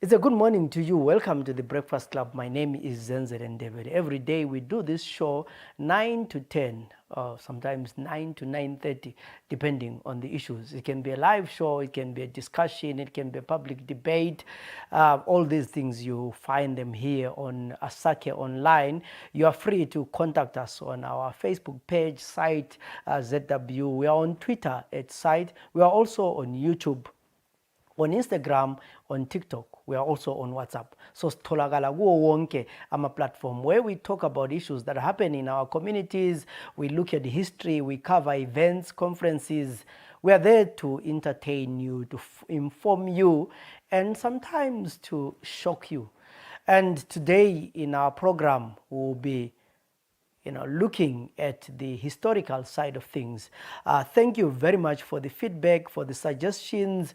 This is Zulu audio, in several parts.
It's a good morning to you. Welcome to the Breakfast Club. My name is Zenzele Ndebele. Every day we do this show 9 to 10, or sometimes 9 to 9:30, depending on the issues. It can be a live show, it can be a discussion, it can be a public debate. All these things, you find them here on Asake Online. You are free to contact us on our Facebook page, site ZW. We are on Twitter at site. We are also on YouTube, on Instagram, on TikTok. We are also on WhatsApp. So stolagala kuwo wonke ama platform where we talk about issues that happen in our communities. We look at history, we cover events, conferences. We are there to entertain you, to inform you, and sometimes to shock you. And today in our program we'll be looking at the historical side of things. Thank you very much for the feedback, for the suggestions.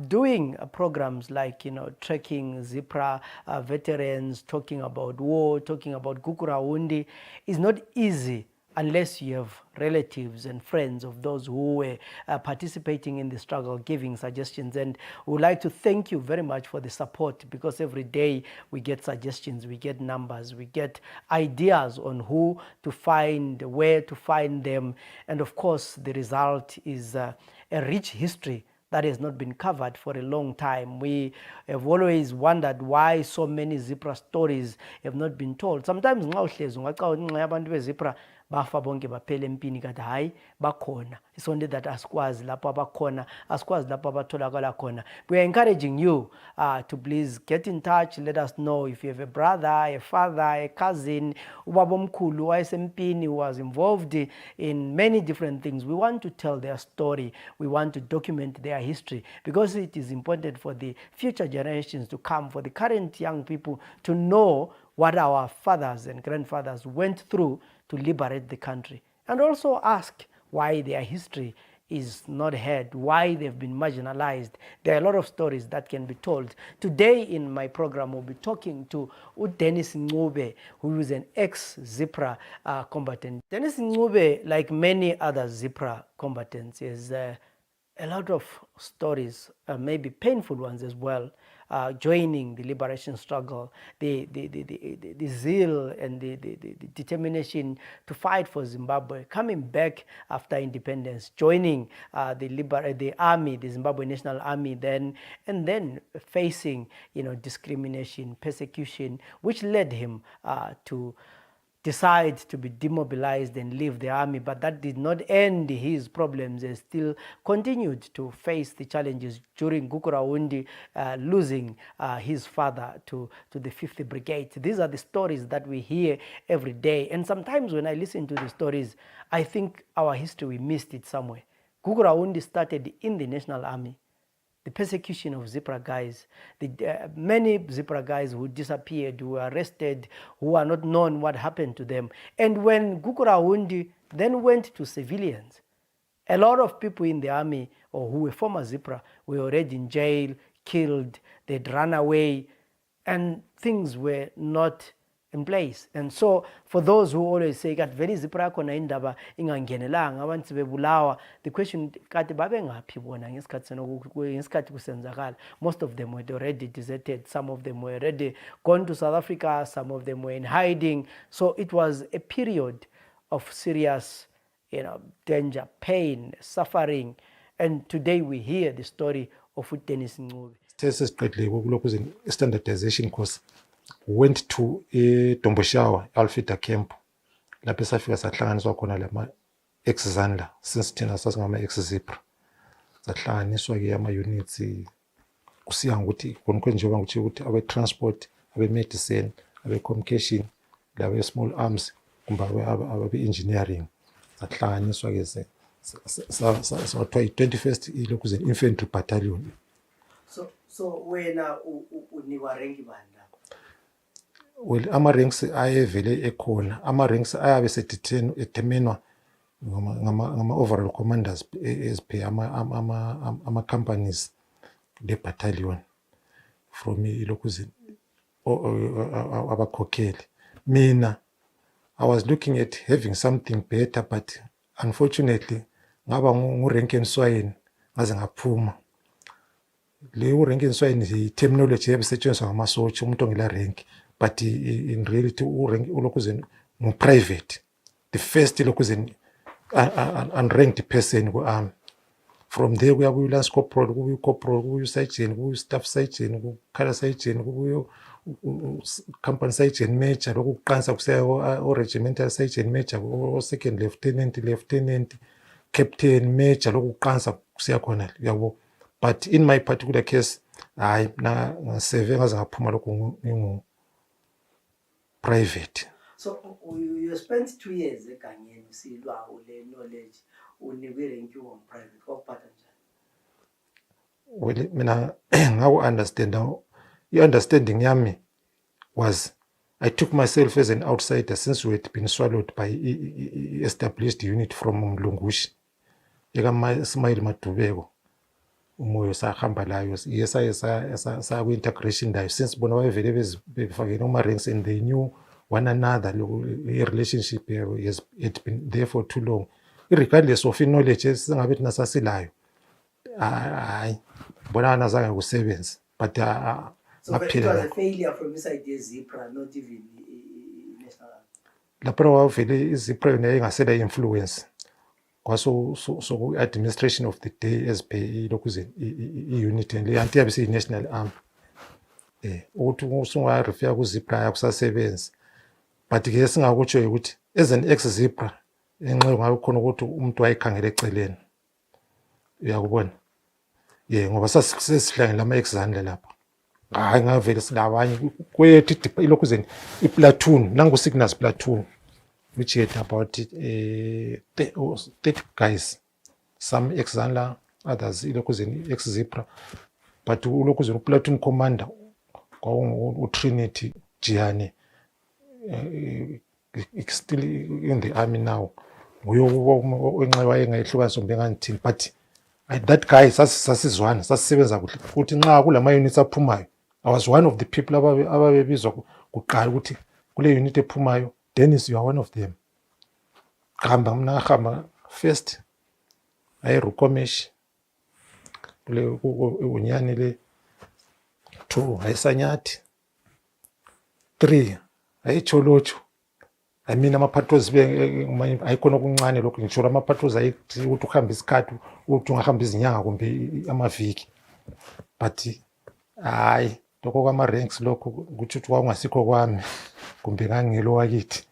Doing programs like, tracking ZPRA veterans, talking about war, talking about Gukurahundi is not easy unless you have relatives and friends of those who were participating in the struggle, giving suggestions. And we would like to thank you very much for the support, because every day we get suggestions, we get numbers, we get ideas on who to find, where to find them. And of course, the result is a rich history that has not been covered for a long time. We have always wondered why so many ZPRA stories have not been told. Sometimes ZPRA bafa bonke baphele empini kade hayi bakhona. It's only that asikwazi lapho abakhona, asikwazi lapho abatholakala khona. We are encouraging you to please get in touch. Let us know if you have a brother, a father, a cousin, ubaba omkhulu wayesempini, who was involved in many different things. We want to tell their story. We want to document their history, because it is important for the future generations to come, for the current young people to know what our fathers and grandfathers went through to liberate the country, and also ask why their history is not heard, why they've been marginalized. There are a lot of stories that can be told. Today in my program, we'll be talking to Dennis Mobe, who is an ex-ZPRA combatant. Dennis Ncube, like many other ZPRA combatants, is a lot of stories, maybe painful ones as well, joining the liberation struggle, the zeal and the determination to fight for Zimbabwe, coming back after independence, joining the army, the Zimbabwe National Army then, and then facing discrimination, persecution, which led him to decide to be demobilized and leave the army. But that did not end his problems. He still continued to face the challenges during Gukurahundi, losing his father to the 5th Brigade. These are the stories that we hear every day. And sometimes when I listen to the stories, I think our history, we missed it somewhere. Gukurahundi started in the National Army. The persecution of ZPRA guys, many ZPRA guys who disappeared, who were arrested, who are not known what happened to them. And when Gukurahundi then went to civilians, a lot of people in the army, or who were former ZPRA, were already in jail, killed, they'd run away, and things were not in place. And so for those who always say kat vele ZPRA khona indaba ingangenelanga abantu bebulawa, the question kati babe ngaphi bona ngesikhathi kusenzakala. Most of them had already deserted, some of them were already gone to South Africa, some of them were in hiding. So it was a period of serious danger, pain, suffering. And today we hear the story of Dennis Ncube. Standardization course, went to Tomboshawa Alfita camp. Lapho safika sahlanganiswa khona lama ex-Zandla, since thina sasingama ex-ZPRA. Sahlanganiswa ke ama units kusiya ngokuthi konke njengoba ngithi ukuthi abe transport, abe medicine, abe communication, labe small arms, kumbe abe engineering. Sahlanganiswa ke so 21st ilokuze infantry battalion. So wena unikwa rank bani? Well, ama-ranks ayevele ekhona. Ama-ranks ayabe sedeterminwa ngama-overall commanders as per ama-companies le-battalion from ilokuzi abakhokheli. Mina, I was looking at having something better, but unfortunately ngaba ngu-rank and swine ngaze ngaphuma. leyo rank inswayini terminology ebisetshenziswa ngamasotsha umuntu ongela rank, but in reality urank ulokuzeni private, the first lokuzeni unranked person ku-army. From there kuyabuya lance corporal, kubuya corporal, kubuya sergeant, kubuya staff sergeant, kukhala sergeant, kubuya company sergeant major, lokuqansa kusiya regimental sergeant major, second lieutenant, captain major, lokuqansa kusiya khona yabo. But in my particular case, hayi na ngaseve ngaze ngaphuma lokho ngingu private. So you spent 2 years egangeni usilwa ule knowledge unikwe rank you private kwakuphatha njani? Well, mina ngawu understand now. Understanding yami was I took myself as an outsider since we had been swallowed by established unit from Mlungushi. Eka Smile Matubeko. Umoyo sahamba layo. Sa integration layo since bona bavele befakene uma ranks and they knew one another. A relationship had been there for too long. Regardless of knowledge singabe thina sasilayo. Hayi bona nazange kusebenza, but so it was a failure from inside the ZPRA, not even national. Lapho wavele iZPRA yona ingasela influence kwaso so administration of the day as per lokuze i-unit le anti yabe siyi national army ukuthi usunga refer ku ZPRA yakusasebenza, but ke singakutsho ukuthi as an ex ZPRA enxe ngabe khona ukuthi umuntu wayikhangela eceleni, uyakubona ngoba sasihlangene lama exandla lapha. Hayi ngavele silabanye kwethu ilokuzeni iplatoon nangu signals platoon which had about 30 guys, some exandla, others ilokuzeni ex ZPRA, but ulokuzeni platoon commander kwawu Trinity Gianni still in the army now, nguyo onxewa engayihlukanisa mbengani, but that guy sasizwana sasisebenza kuhle ukuthi nxa kulama units aphumayo I was one of the people ababebizwa kuqala ukuthi kule unit ephumayo, Dennis, you are one of them. Khamba mina khamba first ayirukomesh kule unyani le 2 ayisanyathi 3 ayicholotho. I mean ama-patrols ayikhona okuncane lokho ngisholo ama-patrols ayithi ukuthi uhambe isikhathi ukuthi ungahamba izinyanga kumbe amaviki, but hayi lokho kwama-ranks lokho ukuthi kwakungasikho kwami kumbe ngangelo wakithi,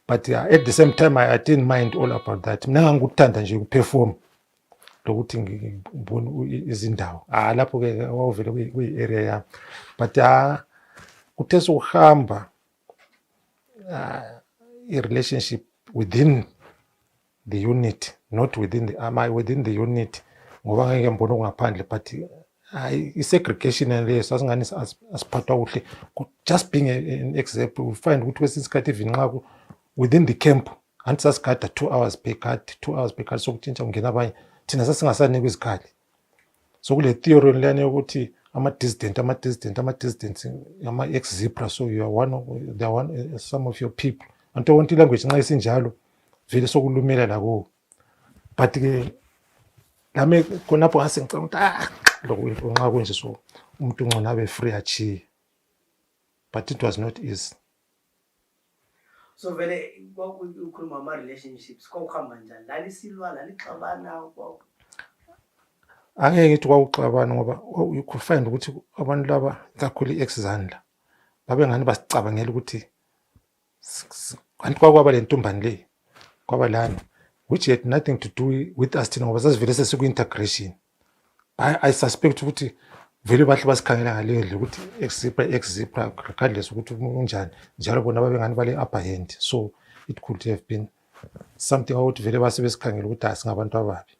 but at the same time I didn't mind all about that. Mina ngangikuthanda nje ukuperform lokuthi ngibone izindawo lapho-ke wawuvele kuyi-area yami, but kuthe sokuhamba i-relationship within the unit, not within the army, within the unit, ngoba ngeke ngibone ngaphandle, but i-segregation leyo sasingani asiphathwa kuhle. Just being an example, we find ukuthi kwesinye isikhathi even nxa within the camp anti sasigada 2 hours per guard, 2 hours per guard, sokutshintsha kungena abanye thina sasingasanikwa izikhali. So kule theory lana yokuthi ama-dissident ama-ex ZPRA, so you are one, some of your people, anto wonke language nxa isinjalo vele sokulumela lako, but ke lami khonapho ngase ngicabanga ukuthi lokho into nxa kunje so umuntu ngcono abe free achieve, but it was not easy. So vele kwakukhuluma ama-relationships kwakuhamba njani? Lalisilwa, lalixabana? Angeke ngithi kwakuxabana ngoba you could find ukuthi abantu laba kakhulu i-ex zandla babengani basicabangela ukuthi kanti kwakwaba le ntombani le kwaba lana, which had nothing to do with us thina ngoba sasivele sesiku-integration. I suspect ukuthi vele bahle basikhangela ngaleyo ukuthi ex ZPRA regardless ukuthi unjani njalo bona babengani bale upper hand, so it could have been something ukuthi vele base besikhangela ukuthi asingabantu ababi.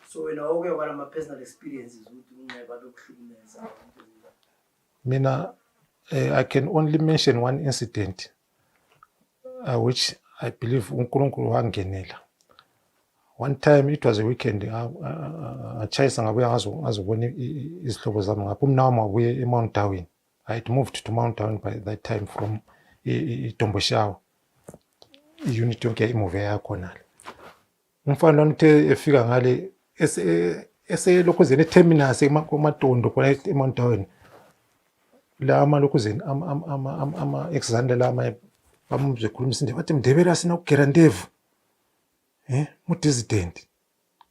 So wena oke wala ma-personal experiences ukuthi unqeba lokuhlukumeza? Mina I can only mention one incident which I believe uNkulunkulu wangenela. One time it was a weekend, ngachayisa ngabuya ngazobona izihlobo zami ngapha. Umna wami wabuye eMount Darwin. I had moved to Mount Darwin by that time from Tomboshawa. I-unit yonke imove yakhona. Umfana lo uthe efika ngale eselokhuzeni eterminus kumatondo khona eMountain la amalokuzeni ama-ex-Zandla la bamuzwe khuluma isindebele bathi Ndebele asina ukugera ndevu mu-dissident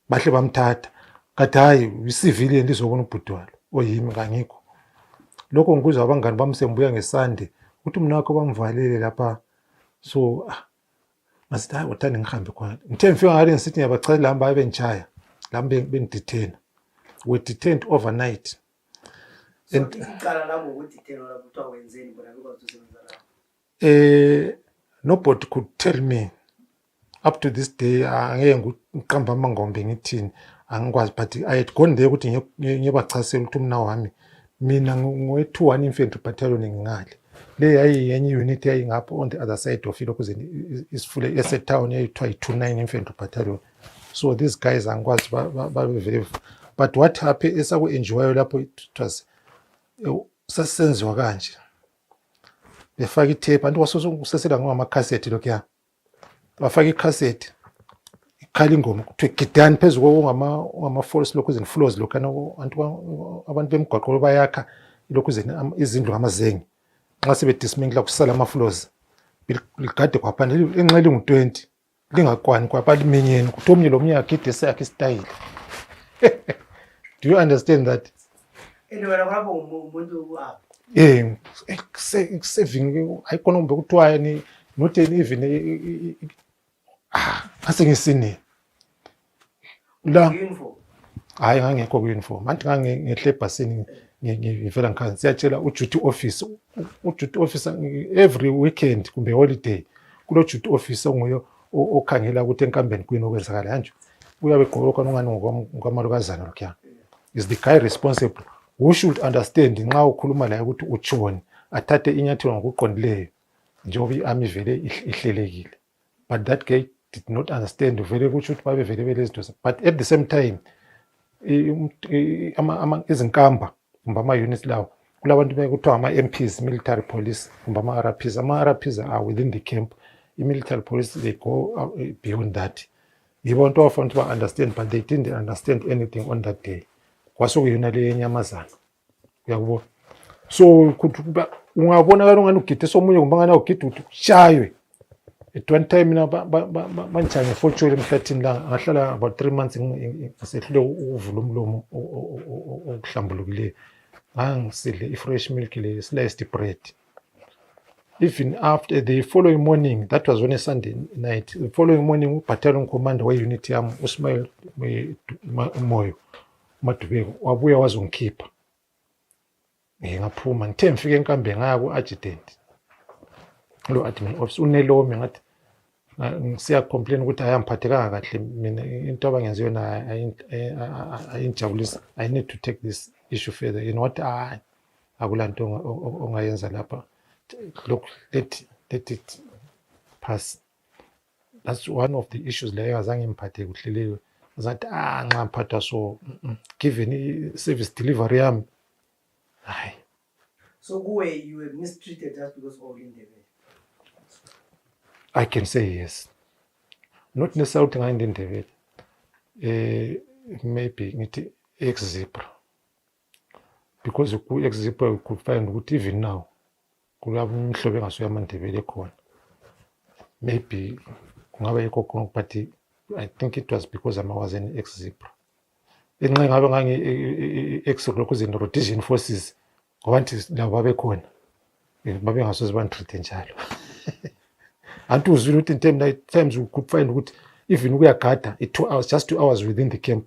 bahle bamthatha kathi hayi i-civilian lizobona ubhudwalo oyimi kangikho lokho ngikuzwa abangani bami sembuya ngesande ukuthi umna wakho bamvalele lapha so masithi hayi uthanda ngihambe khona ngithe ngifika ngale ngisithi ngiyabachazela hamba baye bengitshaya lami bengidetaina we detained overnight and icala labo ukudetaina lapho kuthiwa wenzeni bona bekwazi ukusebenza lapho nobody could tell me up to this day angeke ngiqamba amangombe ngithini angikwazi but I had gone there ukuthi ngiyabachasela ukuthi umna wami mina ngwe-21 infantry battalion ngingale le yayiyenye unit yayingapho on the other side of ilokuzeni isifule esetown yayithiwa yi-29 infantry battalion so these guys angikwazi babe very but what happened esaku-enjoyayo lapho it was sasenziwa kanje befaka itape anti wasosesela ngamakhaseti lokhuya bafaka ikhaseti ikhala ingoma kuthiwa gidani phezu ngama-false lokhuzeni floors lokhana abantu bemgwaqo bayakha ilokhuzeni izindlu ngamazenge nxa sebedismantla kusala ama-floors ligade kwaphana enxa lingu-20 lingakwani kwapha liminyeni kuthi omnye lomnye agide eseyakhe isitayile do you understand that wena kwapho umuntu saving ayikhona umbe kuthiwa ni not even ase ngisini la hayi ngangekho ku-uniform anti ngangehle ebhasini ngivela ngikhazi siyatshela uduty officer every weekend kumbe holiday kulo duty officer onguye okhangela ukuthi enkambeni kwini okwenzakala kanje uyabe egqoka khona ungani ngokwamalukazana lokhuya is the guy responsible who should understand nxa ukhuluma laye ukuthi utshoni athathe inyathelo ngokuqondileyo njengoba i-army vele ihlelekile but that guy did not understand vele kutsho ukuthi babe vele belezinto but at the same time izinkamba kumbe ama-units lawo kulabantu bekuthiwa ama-MPs military police kumbe ama-RPs ama-RPs are within the camp i-military police they go beyond that yibo nto abafana ukuthi ba-understand but they didn't understand anything on that day kwasokuyona le yenyamazana uyakubona so ungabonakala ungani ugide somunye kumbe angani awugide ukuthi ushaywe at one time mina banjani ngefortune emhlathini la ngahlala about 3 months ngisehlule ukuvula umlomo okuhlambulukileyo ngangisidle i-fresh milk le sliced bread even after the following morning that was on a Sunday night the following morning ubattalion commander we-unit yami uSmile Moyo Madubeko wabuya wazongikhipha ngaphuma ngithe ngifike enkambeni ngaya ku-adjutant lo admin office unelomi ngathi ngisiya complain ukuthi ayamphathekanga kahle mina into abangenziwe na ayinjabulisa I need to take this issue further you know what akulanto ongayenza lapha look let it pass that's one of the issues leyo azange imphathe kuhle leyo zathi nxa mphatha so given i-service delivery yami hayi so kuwe you were mistreated just because of Ndebele I can say yes not necessarily ukuthi ngayindebele maybe ngithi ex-ZPRA because ku-ex-ZPRA you could find ukuthi even now kulabo imihlobo engasuye amaNdebele khona maybe kungaba yikho khona but I think it was because I was an ex-ZPRA enxa ngabe ex-Lokhuzeni Rhodesian Forces ngoba nti labo babekhona babengasoze bantreat njalo anti uzwile ukuthi times you could find ukuthi even uyagada 2 hours just 2 hours within the camp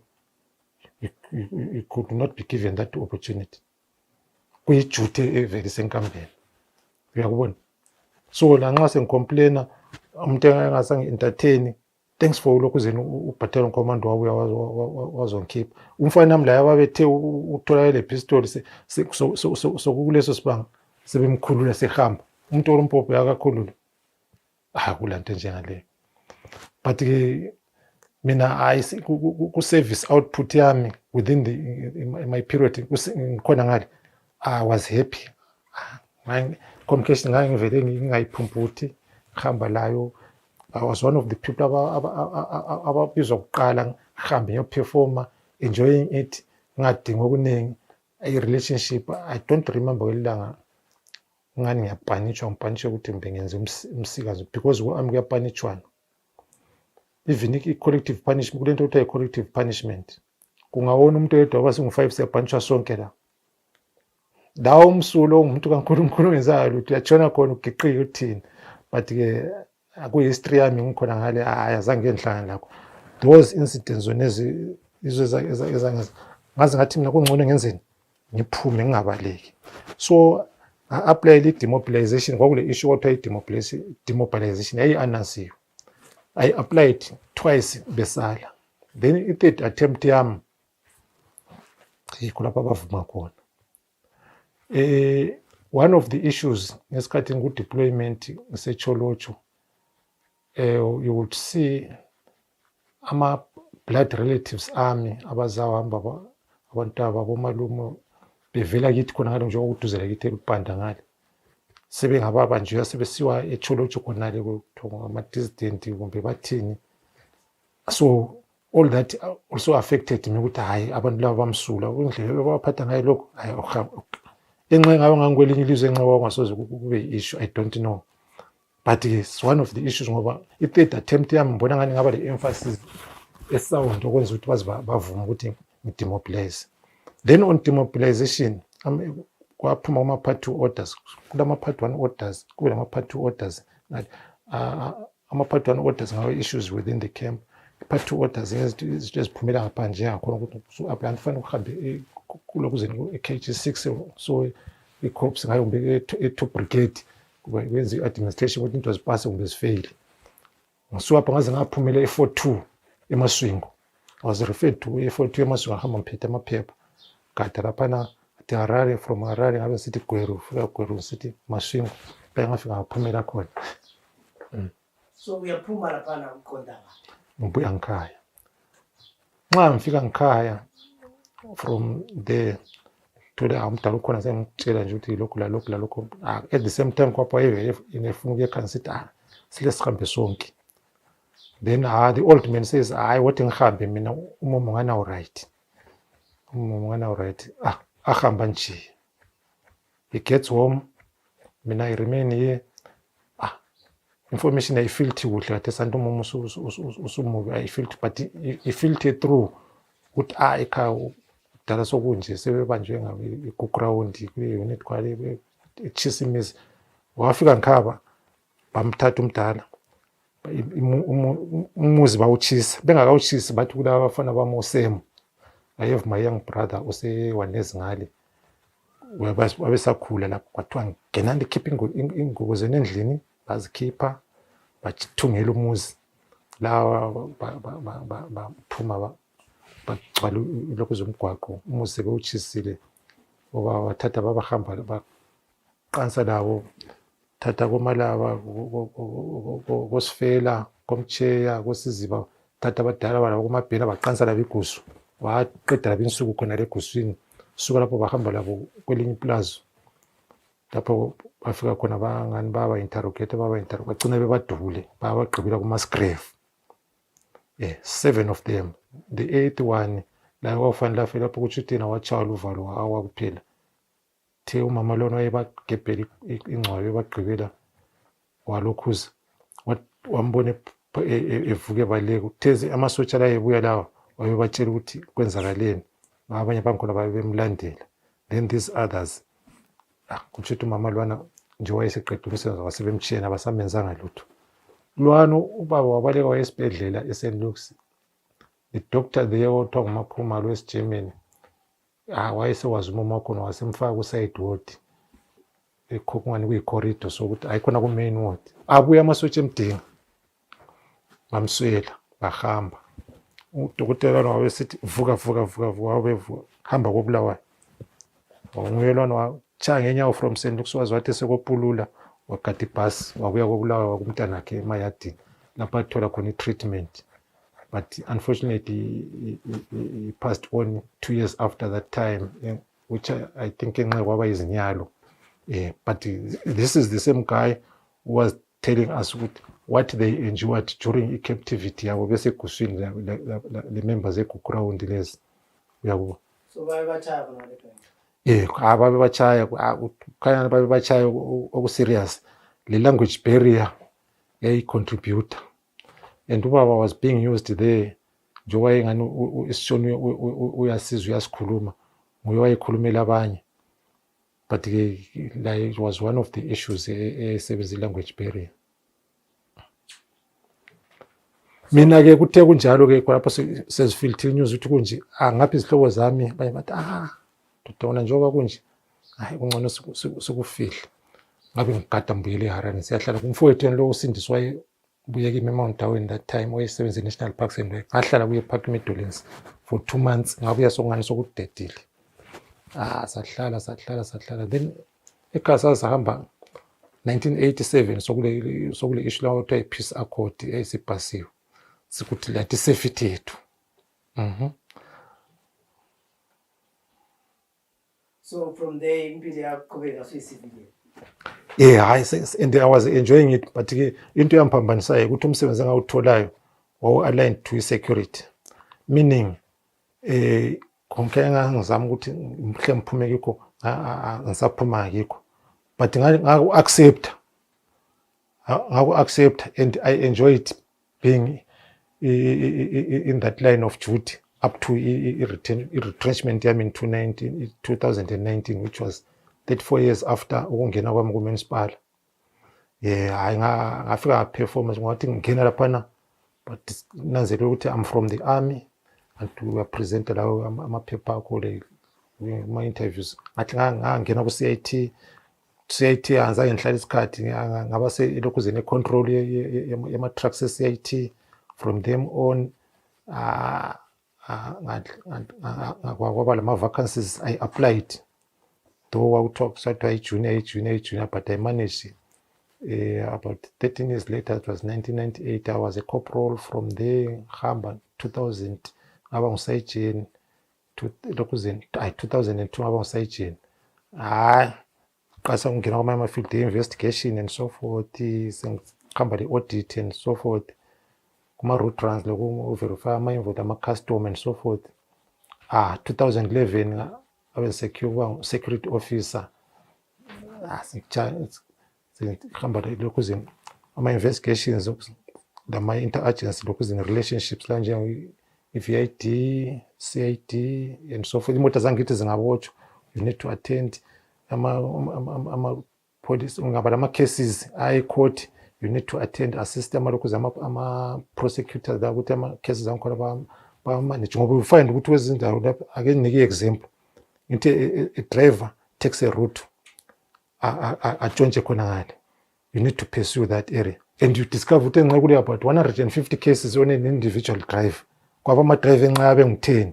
you could not be given that opportunity kuyijuthe evele senkambeni uyakubona so la nxa sengicomplaina umuntu engasange entertain thanks for Lokhuzeni ubattalion commander wabuya wazongikhipha umfana nami la ababethe uthola le pistol sokuleso sibanga sebemkhulula sehamba umuntu olumpopo yakakhulula kulanto njengaleyo but ke mina ku-service output yami within my period ngikhona ngale I was happy communication ngangivele ngingayiphumputhi ngihamba layo I was one of the people ababizwa kuqala ngihambe ngiyoperforma enjoying it, ngadinga okuningi. A relationship, I don't remember ilanga ngani ngiyapanishwa ukuthi bengenze umsikazi, because kwami kuyapanishwana. Even i-collective punishment, kulento kuthiwa i-collective punishment, kungawona umuntu oyedwa waba singu-5 siyapanishwa sonke la. Lawo umsulo ongumuntu kaNkulunkulu ongenzayo lutho, uyatshona khona ugiqike uthini. But-ke akuyi-history yami ngikhona ngale, azange ngihlangane lakho. Those incidents zona ngaze ngathi mina kungcono ngenzeni, ngiphume ngingabaleki. So I-apply i-demobilization, kwakule issue kodwa i-demobilization yayi-anansiwe. I applied twice besala. Then i-third attempt yami yikho lapho abavuma khona. One of the issues ngesikhathi ngiku-deployment ngisecholotsho, you would see ama-blood relatives ami abazawahamba abantaba bomalume bevela kithi khona ngalo nje okuduzela kithi eLupanda ngale, sebengababanjiwa sebesiwa echolotsho khonale kuthiwa ama-dissident kumbe bathini. So all that also affected me ukuthi hayi abantu laba bamsula indlela abaphatha ngayo lokho, enxe ngabe ngangikwelinye ilizwe enxe kwakungasoze kube i-issue, I don't know. But it's one of the issues ngoba i-third attempt yami ngibona ngani ngaba le-emphasis esound okwenza ukuthi baze bavume ukuthi ngi-demobilize. Then on demobilization kwaphuma ama-part 2 orders, kulama-part 1 orders, kube lama-part 2 orders. Ama-part 1 orders ngawe-issues within the camp. I-part 2 orders izinto eziphumela ngaphandle njengakhona ukuthi usu-apply kufanele uhambe kulokuze i-KG6, so i-corps ngayo kumbe e-2 brigade kwenza i-administration ukuthi into zipase kumbe zifeyile. Ngisuapha ngaze ngaphumela e-42 eMaswingo. I was referred to e-42 eMaswingo, ngahamba ngiphethe amaphepha kade laphana at Harare, from Harare ngabe sithi Gweru, fika Gweru sithi Maswingo, beke ngafika ngaphumela khona. So uyaphuma laphana uqonda ngibuya ngikhaya. Nxa ngifika ngikhaya from there thola umdala ukhona sengitshela nje ukuthi lokhu la lokhu. At the same time kwapha ingefuna ukuyekhaya sithi sile sihambe sonke. Then the old man says what ngihambe mina umomo ngana right. Umomo ngana right. Ahamba nje. He gets home, mina I remain here. Information I filter kuhle kade santo umomo usumubi I filter, but he filter through ukuthi ekhaya dala sokunje sebebanjwe ngabe ku-ground kwi-unit kwale eChisimisi. Wafika ngikhaba bamthatha umdala umuzi bawuchisa, bengakawuchisi bathi kulaba abafana bami uSem, I have my young brother usewanezi ngale wabesakhula lapho, kwathiwa ngena ndikhipha ingubo zenu endlini, bazikhipha bathungela umuzi la baphuma bagcwala lokhu zomgwaqo, umuzi sebewuchisile. Wathatha babahamba baqansa labo, thatha komalaba kosifela komcheya kosiziba, thatha abadala balabo komabhela baqansa labo igusu, waqeda labo insuku khona leguswini. Suka lapho bahamba labo kwelinye iplaza, lapho bafika khona bangani baba interrogate bagcina bebadubule babagqibela kumasgrave. 7 of them. The 8th one la wafanele afela lapho ukuthi uthina wachawula uvalo awakuphela. The umama lona wayebagebhela ingcwabe bagqibela walokhuza wambone evuke baleka. Utheze amasotsha la ebuya lawa wayebatshela ukuthi kwenzakaleni, abanye bankhona babemlandela. Then these others kuthi umama lwana nje wayeseqedile umsebenzi wasebemtshiyena abasamenzanga lutho. Lwano ubaba wabaleka wayesibhedlela eSt. Luke's. The doctor there othiwa ngumakhumalo wesiGermany wayesewazi umama wakhona wasemfaka ku-side ward ekhokungani kuyi-corridor sokuthi ayikhona ku-main ward. Abuye amasotsha emdinga bamswela bahamba. Udokotela lwana wabesithi vuka wabevuka hamba koBulawayo. Nguye lwana wachaya ngenyawo from St. Luke's waze wathi sekopulula wagada ibhasi wabuya koBulawayo wakumntanakhe emayadini lapho athola khona i-treatment. But unfortunately he passed on 2 years after that time, which I think enxe kwaba izinyalo. But this is the same guy who was telling us what they endured during captivity yabo beseguswini le members eGugurawundi lezi. uyabo. So bayabachaya khona le bank. Babe bachaya khanya babe bachaya oku-serious. Le language barrier yayi-contributor, and ubaba was being used there njengoba engani isishoni uyasizwa uyasikhuluma nguye wayekhulumela abanye, but-ke like it was one of the issues esebenzisa i-language barrier. Mina-ke kuthe kunjalo-ke lapho sezifilthe news ukuthi kunje ngaphi izihlobo zami baye bathi dodona njengoba kunje hayi kungcono sikufihle. Ngabe ngigada mbuyele eHarare siyahlala kumfowethu lo usindiswa buye kimi eMount Darwin that time wayesebenza e-National Parks and Rec. Ngahlala kuye ePark Meadowlands for 2 months ngabuya sokungani sokudedile. Sahlala then ekhaya sahamba 1987 sokule issue lawo kuthiwa i-Peace Accord esibhasiwe sikuthi lathi safety yethu. So from there impilo yaqhubeka suyisivile. And I was enjoying it, but-ke into eyamphambanisayo ukuthi umsebenzi engawutholayo wawu-aligned to security, meaning konke engangizama ukuthi mhle ngiphume kikho ngisaphuma kikho, but ngaku-accepta and I enjoyed being in that line of duty up to retrenchment yami in 2019, which was 34 years after ukungena kwami ku-municipal. Hayi ngafika ngaperformance ngathi ngingena laphana, but nanzele ukuthi I'm from the army and we were present lawo amaphepha akho ma-interviews. Ngathi ngangena ku-CIT angizange ngihlale isikhathi ngaba selokhuzeni control yama-trucks e-CIT. From them on kwaba lama-vacancies I applied, though I would talk to junior, but I managed. About 13 years later, it was 1998, I was a corporal. From there, Hamba 2000, ngaba ngu-sergeant. 2002 ngaba ngu-sergeant. Qasa ngingena kwama-field investigation and so forth, sengihamba le-audit and so forth, kuma-route runs loku-verify ama-invoice ama-custom and so forth. 2011 abe security officer. Sengihamba lokhu ama-investigations lama-interagency lokhu relationships la njengo-VID, CID and so forth. Imoto zangithi zingabotshwa, you need to attend ama-police, ungaba lama-cases ayi-court, you need to attend, assist ama-prosecutors la ukuthi ama-cases angikhona bamanage, ngoba ufind ukuthi kwezindawo lapho. Ake nginike i-example ngithi a-driver takes a route atshontshe khona ngale, you need to pursue that area, and you discover ukuthi enxa kule about 150 cases on an individual drive. Kwaba ama-drive enxa abe ngu-10,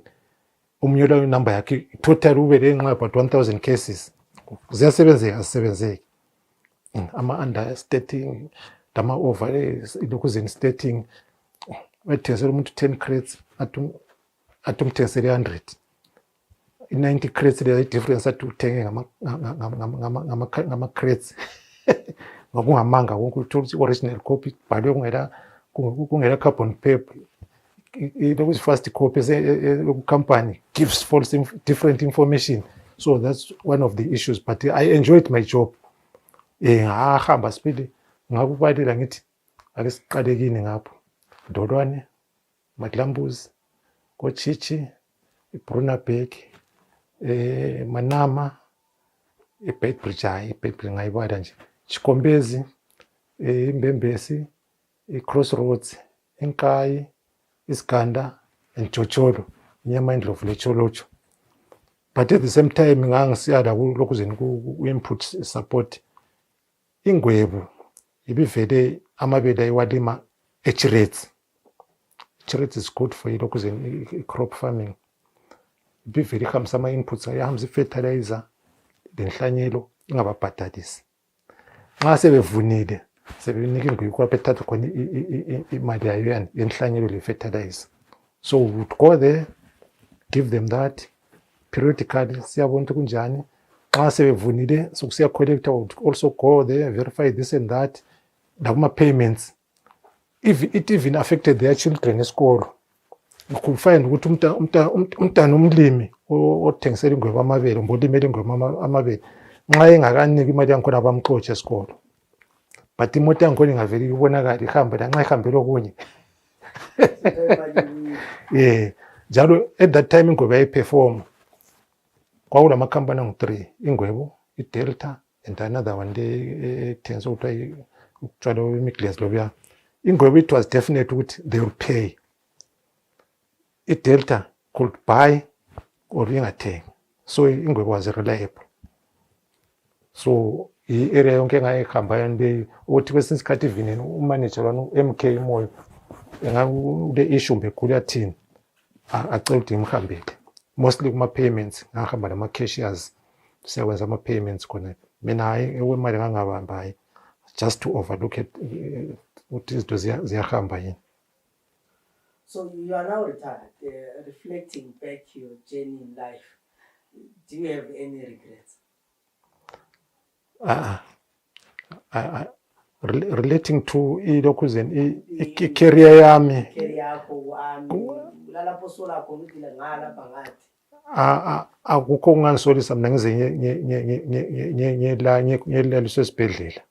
omunye layo number yakhe total ube le enxa about 1000 cases. Ziyasebenzeka azisebenzeki, ama-understating, ama-over lokhuzeni stating, wethengisela umuntu 10 crates athi umthengisele 100, 90 crates le difference athi uthenge ngama-crates ngakungamanga konke uthola ukuthi original copy bhalwe kungela carbon paper. Lokhu first copy company gives false different information, so that's one of the issues, but I enjoyed my job. Ngahamba speed ngakubalela ngithi ake siqalekini ngapho Dolwane, Madlambuzi, Kochichi, Brunabek, Manama, iBedbridge ngayibala nje, Chikombezi, Mbembesi, Crossroads, Enkayi, Isiganda and Chocholo, Nyamandlo of Lecholocho. But at the same time ngangisiyada kulokuzeni ku-input support ingwebu ibivele amabele iwalima echirets. Chirets is good for lokuzeni crop farming. Ibivele ihambisa ama-inputs ayahambisa i-fertilizer lenhlanyelo ingababhadalisi. Nxa sebevunile sebenika ingwebu kwapho ethatha khona imali yayo yenhlanyelo le-fertilizer. So we would go there, give them that periodically, siyabona ukuthi kunjani. Nxa sebevunile sokusiya collector, would also go there, verify this and that, nakuma payments. It even affected their children esikolo. ukufind ukuthi umntana umlimi othengisela ingwebo amabele umbolimela ingwebo amabele nxa engakaniki imali yankhona bamxotshe esikolo but imoto yankhona ingaveli ibonakala ihambe lanxa ihambele okunye njalo at that time ingwebo yayiperform kwakulamakampani angu-3 ingwebo iDelta and another one ethengisa utshwala bemiglass lobuya ingwebo it was definite ukuthi they will pay iDelta could buy or ingathengi so ingwebo was reliable so i-area yonke engayihambayo nde ukuthi kwesinye isikhathi even umanager wanu MK Moyo engakule issue bekhulu yathini acela ukuthi ngimhambele mostly kuma-payments ngahamba nama-cashiers siyakwenza ama-payments khona mina hayi ewemali ngangabamba hayi just to overlook it ukuthi izinto ziyahamba yini. So you are now retired, reflecting back your journey in life. Do you have any regrets? Relating to career yami. Akukho okungangisolisa mina ngize ngiyelaliswe esibhedlela.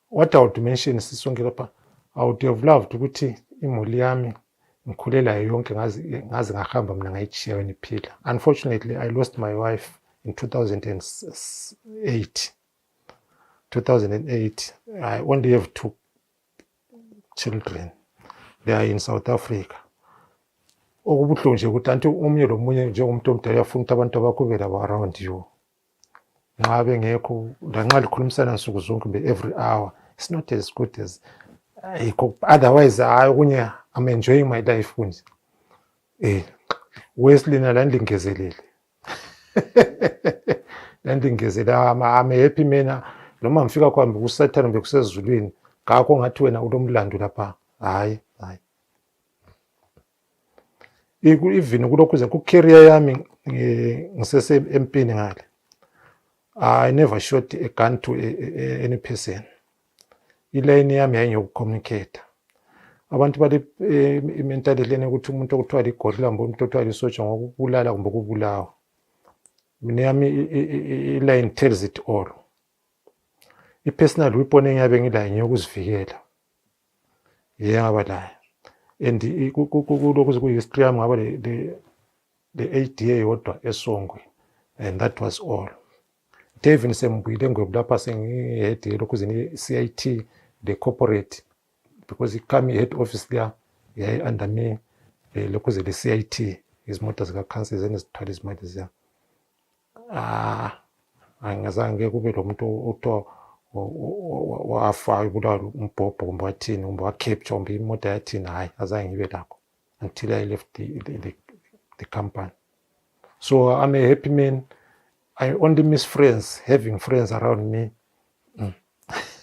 What I would mention sisonke lapha, I would have loved ukuthi imuli yami ngikhulela yonke ngaze ngahamba mina ngayitshiya wena iphila. Unfortunately, I lost my wife in 2008. 2008, I only have 2 children. They are in South Africa. Okubuhlungu nje ukuthi anti umnye lo munye njengomuntu omdala uyafuna ukuthi abantu bakho bela around you. Nxa bengekho lanxa likhulumisana nsuku zonke every hour, it's not as good as otherwise okunye I'm enjoying my life kunje. Wesley nalandingezelele. Landingezelele I'm happy mina noma ngifika kwami kuSathane bekusezulwini ngakho ngathi wena ulomlando lapha hayi even kulokhuze ku career yami ngisese empini ngale I never shot a gun to any person. Ilane yami yayinyokucommunicate abantu bali mentality ukuthi umuntu okuthiwa ligorilla kumbe umuntu okuthiwa lisotsha ngokubulala kumbe ukubulawa. Mina yami iline tells it all. I-personal weapon engiyabe ngilayo ngiyokuzivikela ngaba layo and kulokhu kuyi-history yami ngaba le ADA yodwa esongwe and that was all. Even sembuyile ngwebo lapha sengihead lokhu CIT the corporate because ikami head office there yayi under me lokhu the CIT izimota zika-council zenezithwala izimali ziya angazange kube lo muntu othiwa wafa ibulala umbhobho kumbe wathini kumbe wa-capture kumbe imoto yathini hayi azange ngibe lakho until I left the company. So I'm a happy man. I only miss friends, having friends around me.